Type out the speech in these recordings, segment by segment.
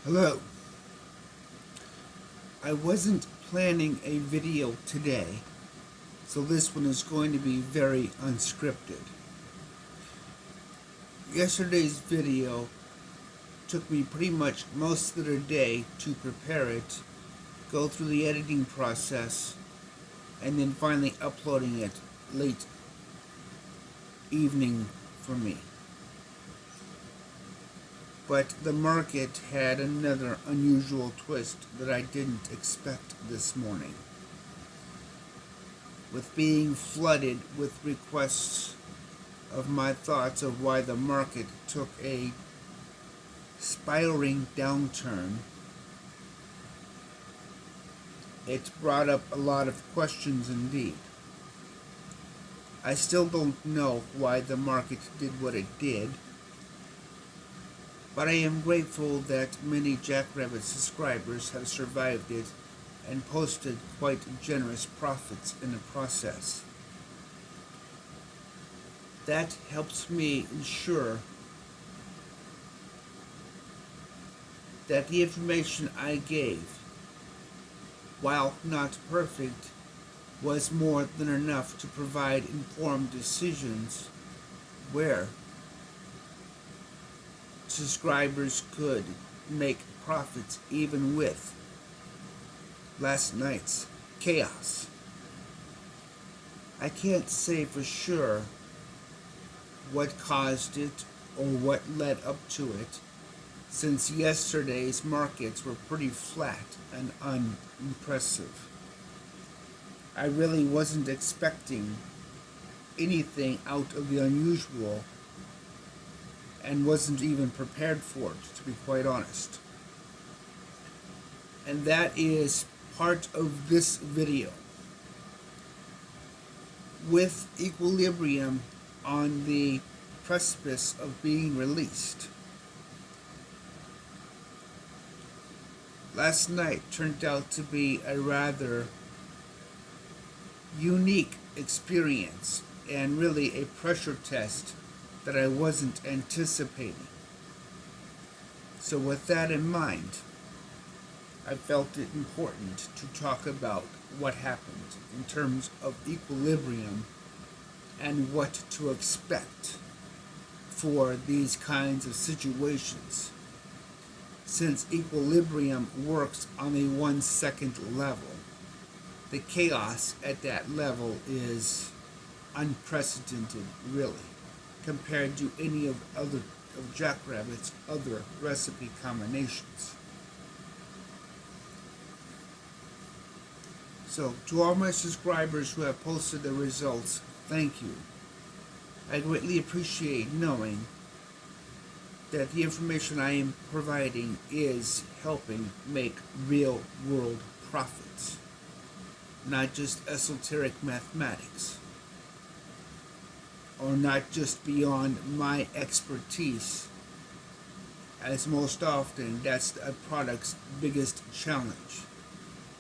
Hello. I wasn't planning a video today, so this one is going to be very unscripted. Yesterday's video took me pretty much most of the day to prepare it, go through the editing process, and then finally uploading it late evening for me. But the market had another unusual twist that I didn't expect this morning. With being flooded with requests of my thoughts of why the market took a spiraling downturn, it brought up a lot of questions indeed. I still don't know why the market did what it did, but I am grateful that many Jackrabbit subscribers have survived it and posted quite generous profits in the process. That helps me ensure that the information I gave, while not perfect, was more than enough to provide informed decisions where subscribers could make profits even with last night's chaos. I can't say for sure what caused it or what led up to it, since yesterday's markets were pretty flat and unimpressive. I really wasn't expecting anything out of the unusual and wasn't even prepared for it, to be quite honest. And that is part of this video. With Equilibrium on the precipice of being released, last night turned out to be a rather unique experience and really a pressure test that I wasn't anticipating. So with that in mind, I felt it important to talk about what happened in terms of Equilibrium and what to expect for these kinds of situations, since Equilibrium works on a 1 second level. The chaos at that level is unprecedented, really, compared to any of Jackrabbit's other recipe combinations. So, to all my subscribers who have posted the results, thank you. I greatly appreciate knowing that the information I am providing is helping make real-world profits, not just esoteric mathematics, or not just beyond my expertise, as most often that's a product's biggest challenge,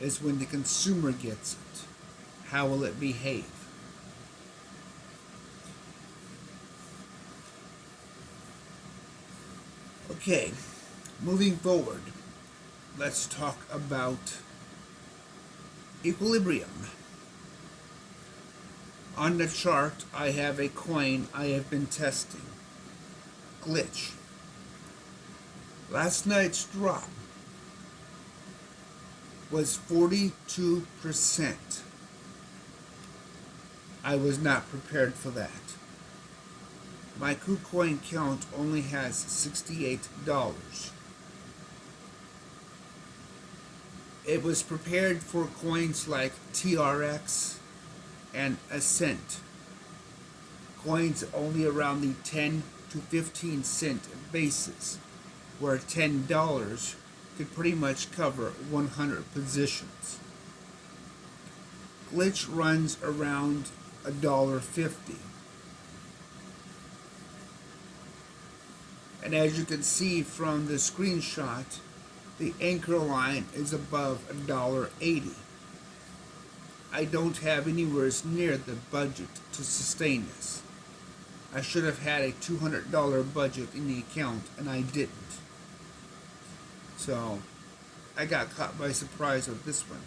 is when the consumer gets it. How will it behave? Okay, moving forward, let's talk about Equilibrium. On the chart, I have a coin I have been testing, Glitch. Last night's drop was 42%. I was not prepared for that. My KuCoin count only has $68. It was prepared for coins like TRX and Ascent, coins only around the 10 to 15 cent basis, where $10 could pretty much cover 100 positions. Glitch runs around $1.50. And as you can see from the screenshot, the anchor line is above $1.80. I don't have anywhere near the budget to sustain this. I should have had a $200 budget in the account, and I didn't. So I got caught by surprise with this one,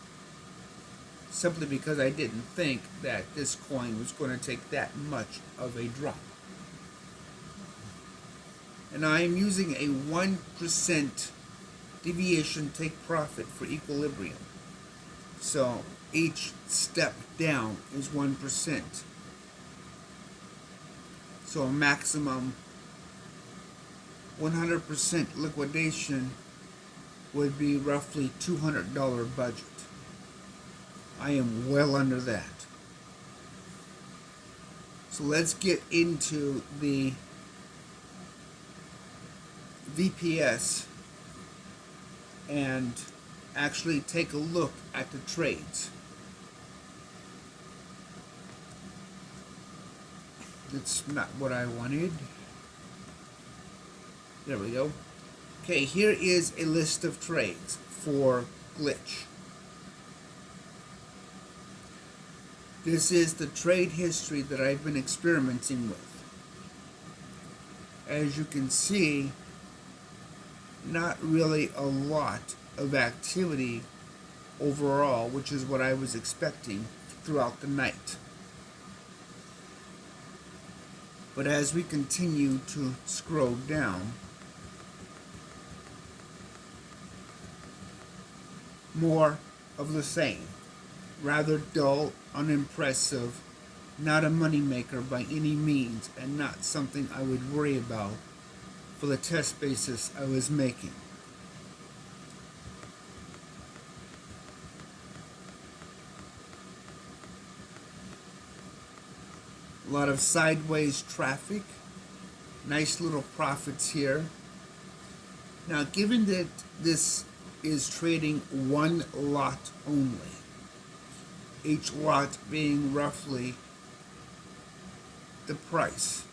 simply because I didn't think that this coin was going to take that much of a drop. And I am using a 1% deviation take profit for equilibrium. So each step down is 1%. So a maximum 100% liquidation would be roughly $200 budget. I am well under that. So let's get into the VPS and actually take a look at the trades. That's not what I wanted. There we go. Okay, here is a list of trades for glitch. This is the trade history that I've been experimenting with. As you can see, not really a lot of activity overall, which is what I was expecting throughout the night. But as we continue to scroll down, more of the same. Rather dull, unimpressive, not a moneymaker by any means, and not something I would worry about for the test basis I was making. A lot of sideways traffic, nice little profits here. Now, given that this is trading one lot only, each lot being roughly the price,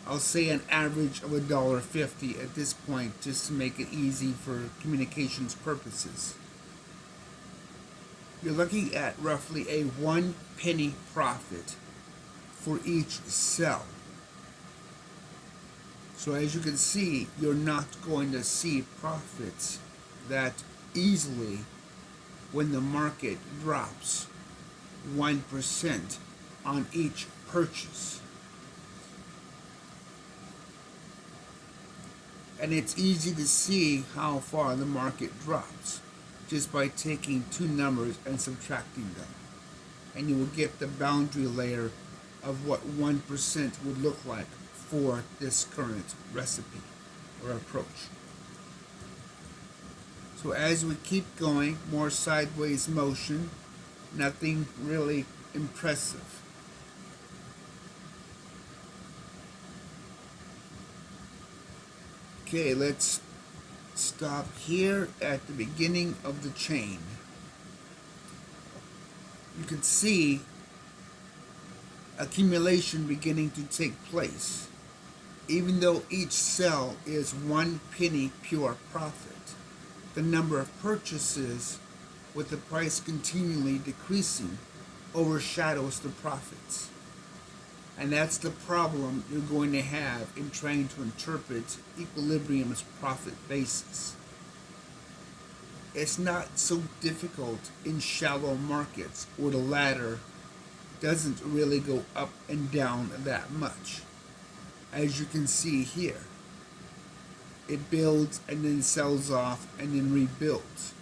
I'll say an average of $1.50 at this point, just to make it easy for communications purposes. You're looking at roughly a 1 penny profit for each sell. So as you can see, you're not going to see profits that easily when the market drops 1% on each purchase. And it's easy to see how far the market drops just by taking two numbers and subtracting them. And you will get the boundary layer of what 1% would look like for this current recipe or approach. So as we keep going, more sideways motion, nothing really impressive. Okay, let's stop here at the beginning of the chain. You can see accumulation beginning to take place. Even though each sell is 1 penny pure profit, the number of purchases with the price continually decreasing overshadows the profits. And that's the problem you're going to have in trying to interpret equilibrium's profit basis. It's not so difficult in shallow markets where the ladder doesn't really go up and down that much. As you can see here, it builds and then sells off and then rebuilds.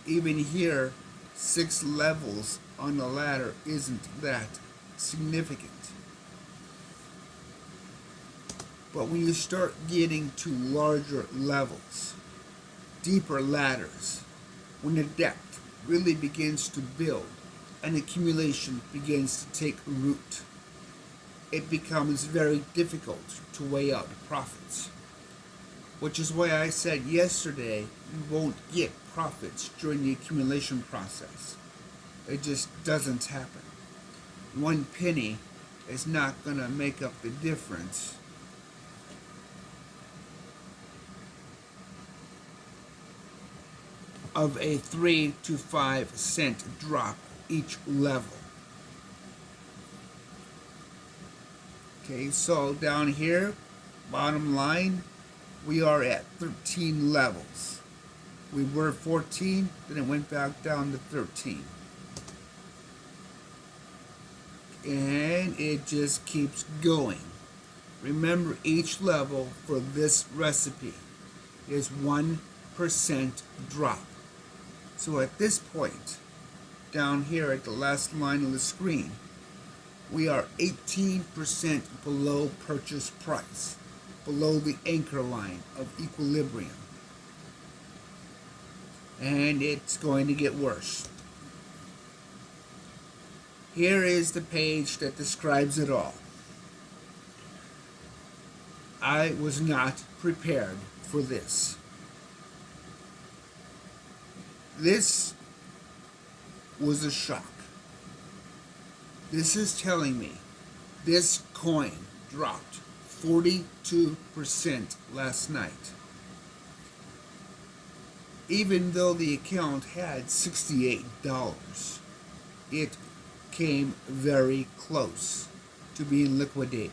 Even here, 6 levels on the ladder isn't that significant. But when you start getting to larger levels, deeper ladders, when the depth really begins to build and accumulation begins to take root, it becomes very difficult to weigh out the profits. Which is why I said yesterday you won't get profits during the accumulation process. It just doesn't happen. 1 penny is not going to make up the difference of a 3 to 5 cent drop each level. Okay, so down here, bottom line, we are at 13 levels. We were 14, then it went back down to 13. And it just keeps going. Remember, each level for this recipe is 1% drop. So at this point, down here at the last line of the screen, we are 18% below purchase price, below the anchor line of equilibrium. And it's going to get worse. Here is the page that describes it all. I was not prepared for this. This was a shock. This is telling me this coin dropped 42% last night. Even though the account had $68, it came very close to being liquidated.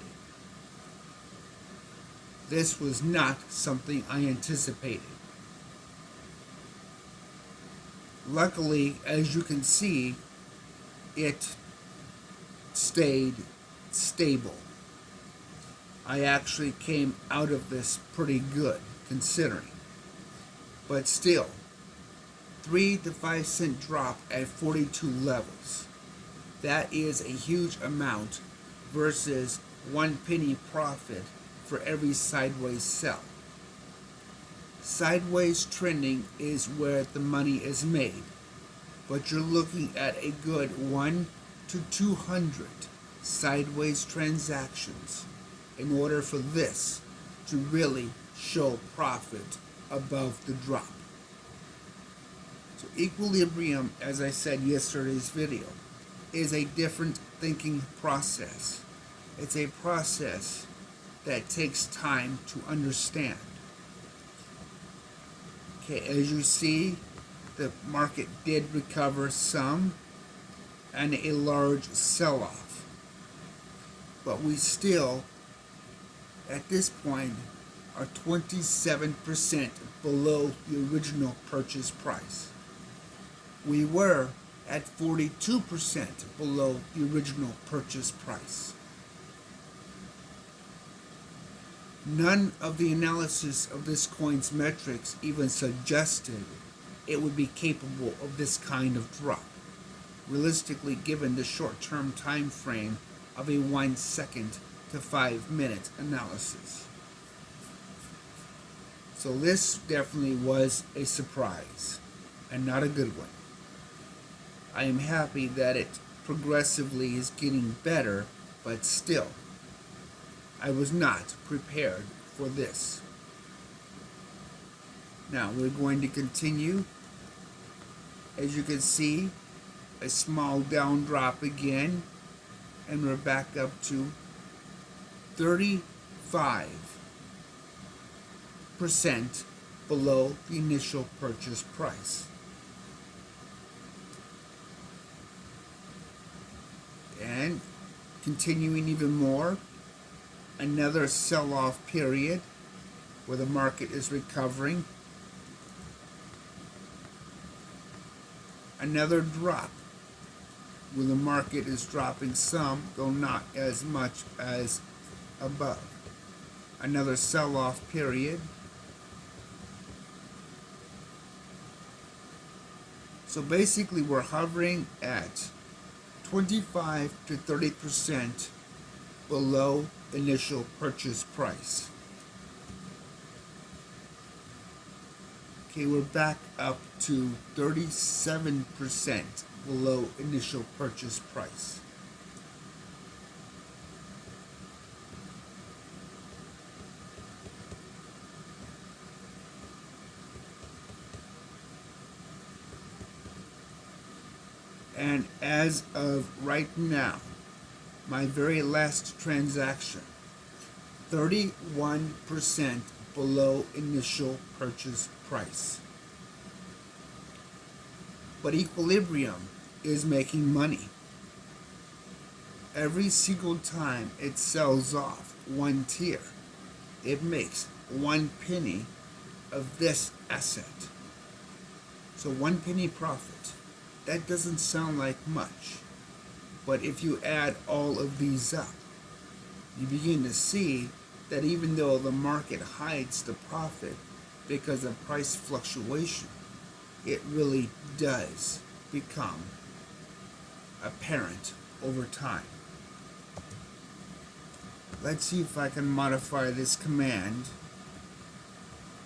This was not something I anticipated. Luckily, as you can see, it stayed stable. I actually came out of this pretty good, considering. But still, 3 to 5 cent drop at 42 levels. That is a huge amount versus 1 penny profit for every sideways sell. Sideways trending is where the money is made, but you're looking at a good 1 to 200 sideways transactions in order for this to really show profit above the drop. So equilibrium, as I said in yesterday's video, is a different thinking process. It's a process that takes time to understand. Okay, as you see, the market did recover some and a large sell-off. But we still, at this point, are 27% below the original purchase price. We were at 42% below the original purchase price. None of the analysis of this coin's metrics even suggested it would be capable of this kind of drop, realistically given the short-term time frame of a 1 second to 5 minute analysis. So this definitely was a surprise, and not a good one. I am happy that it progressively is getting better, but still, I was not prepared for this. Now we're going to continue. As you can see, a small down drop again, and we're back up to 35% below the initial purchase price. And continuing even more, another sell-off period where the market is recovering. Another drop where the market is dropping some, though not as much as above. Another sell-off period. So basically we're hovering at 25 to 30% below initial purchase price. Okay, we're back up to 37% below initial purchase price. And as of right now, my very last transaction, 31% below initial purchase price. But Equilibrium is making money. Every single time it sells off one tier, it makes 1 penny of this asset. So 1 penny profit. That doesn't sound like much. But if you add all of these up, you begin to see that even though the market hides the profit because of price fluctuation, it really does become apparent over time. Let's see if I can modify this command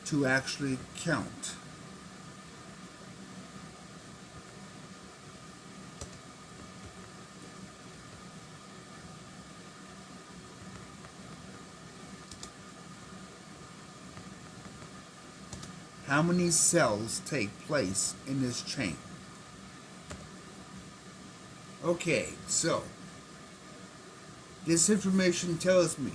to actually count. How many cells take place in this chain? Okay, so this information tells me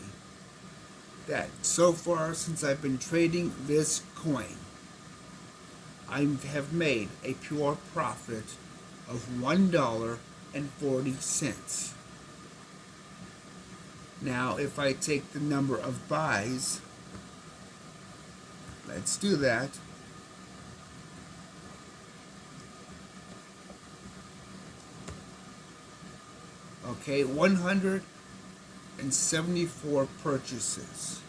that so far since I've been trading this coin, I have made a pure profit of $1.40. Now, if I take the number of buys, let's do that. Okay, 174 purchases.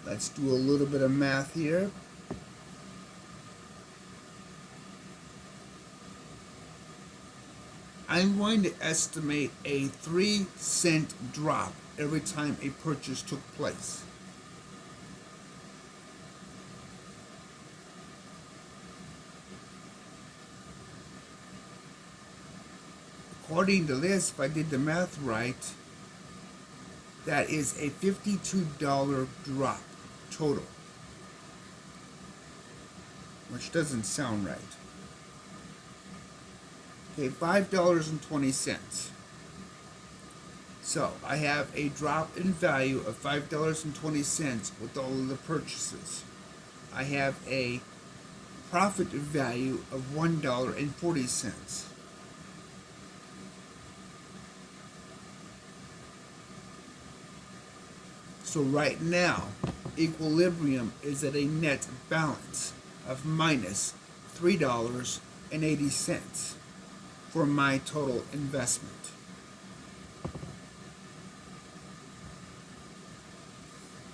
Let's do a little bit of math here. I'm going to estimate a 3-cent drop every time a purchase took place. According to this, if I did the math right, that is a $52 drop total, which doesn't sound right. Okay, $5.20. So I have a drop in value of $5.20 with all of the purchases. I have a profit value of $1.40. So right now, equilibrium is at a net balance of minus $3.80 for my total investment.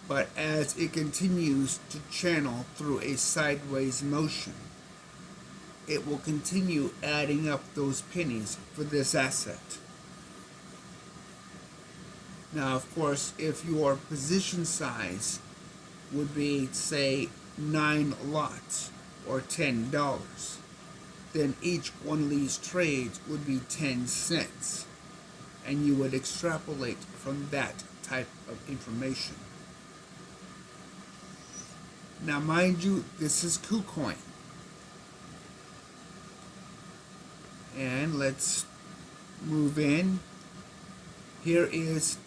But as it continues to channel through a sideways motion, it will continue adding up those pennies for this asset. Now, of course, if your position size would be, say, 9 lots or $10, then each one of these trades would be 10 cents. And you would extrapolate from that type of information. Now, mind you, this is KuCoin. And let's move in. Here is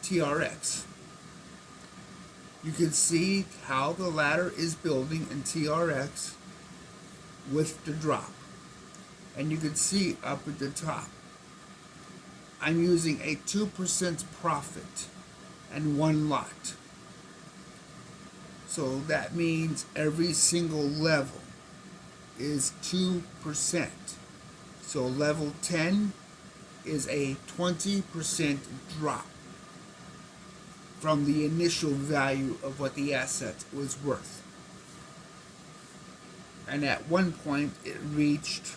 TRX. You can see how the ladder is building in TRX with the drop. And you can see up at the top, I'm using a 2% profit and 1 lot. So that means every single level is 2%. So level 10 is a 20% drop from the initial value of what the asset was worth. And at one point it reached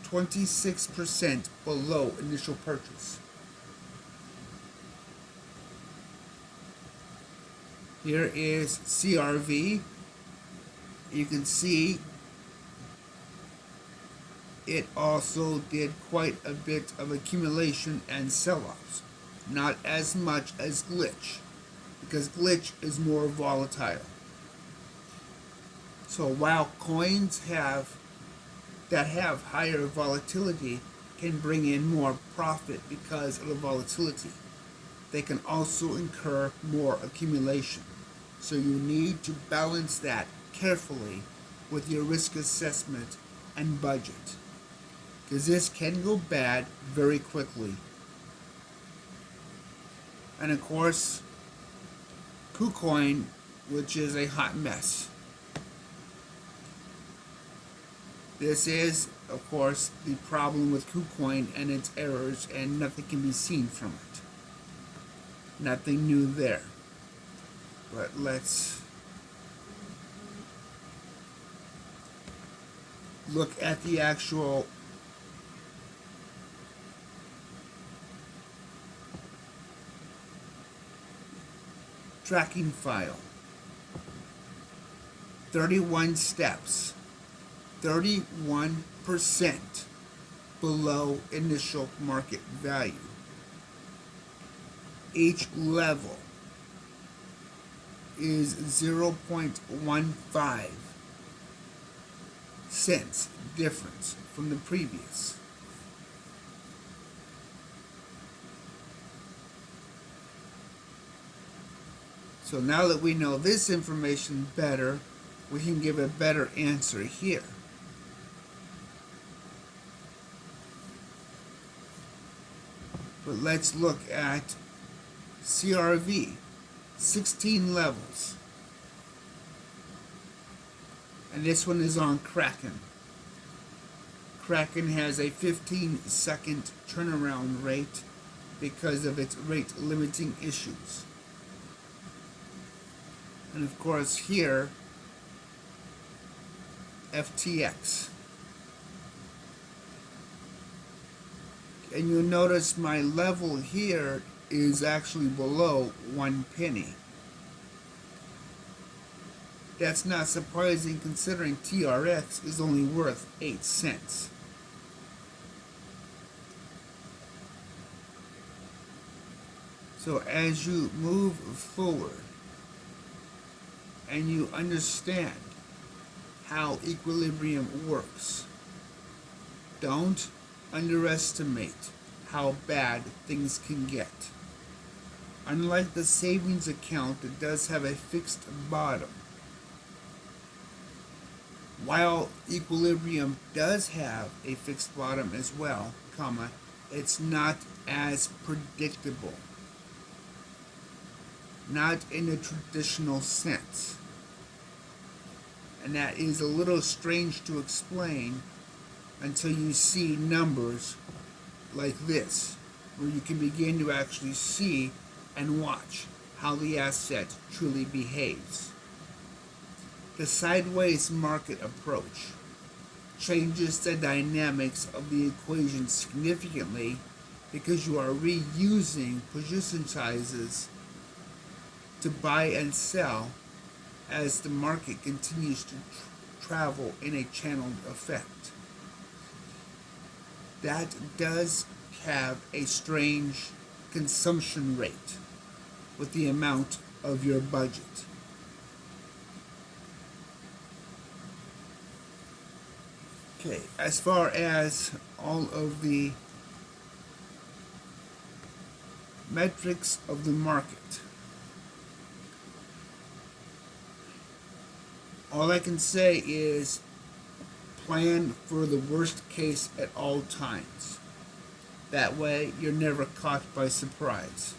26% below initial purchase. Here is CRV. You can see it also did quite a bit of accumulation and sell-offs. Not as much as Glitch, because Glitch is more volatile. So while coins that have higher volatility can bring in more profit because of the volatility, they can also incur more accumulation. So you need to balance that carefully with your risk assessment and budget, because this can go bad very quickly. And of course, KuCoin, which is a hot mess. This is, of course, the problem with KuCoin and its errors, and nothing can be seen from it. Nothing new there. But let's look at the actual tracking file. 31 steps. 31% below initial market value. Each level is 0.15 cents difference from the previous. So now that we know this information better, we can give a better answer here. But let's look at CRV, 16 levels. And this one is on Kraken. Kraken has a 15-second turnaround rate because of its rate limiting issues. And of course here, FTX. And you'll notice my level here is actually below 1 penny. That's not surprising considering TRX is only worth 8 cents. So as you move forward and you understand how equilibrium works, don't underestimate how bad things can get. Unlike the savings account that does have a fixed bottom, while equilibrium does have a fixed bottom as well, it's not as predictable. Not in a traditional sense. And that is a little strange to explain until you see numbers like this, where you can begin to actually see and watch how the asset truly behaves. The sideways market approach changes the dynamics of the equation significantly because you are reusing position sizes to buy and sell as the market continues to travel in a channeled effect. That does have a strange consumption rate with the amount of your budget. Okay, as far as all of the metrics of the market, all I can say is plan for the worst case at all times. That way, you're never caught by surprise.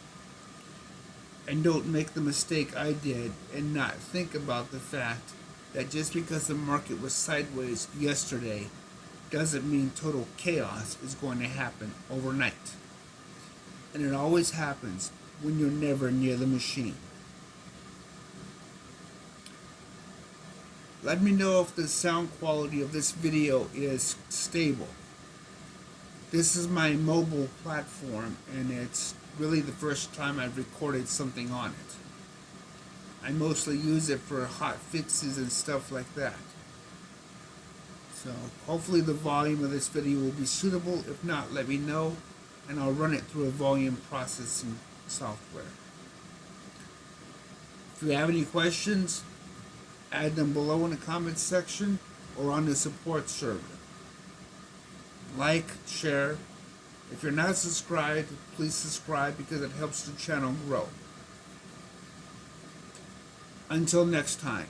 And don't make the mistake I did and not think about the fact that just because the market was sideways yesterday doesn't mean total chaos is going to happen overnight. And it always happens when you're never near the machine. Let me know if the sound quality of this video is stable. This is my mobile platform, and it's really the first time I've recorded something on it. I mostly use it for hot fixes and stuff like that. So hopefully the volume of this video will be suitable. If not, let me know, and I'll run it through a volume processing software. If you have any questions, add them below in the comments section or on the support server. Like, share. If you're not subscribed, please subscribe because it helps the channel grow. Until next time.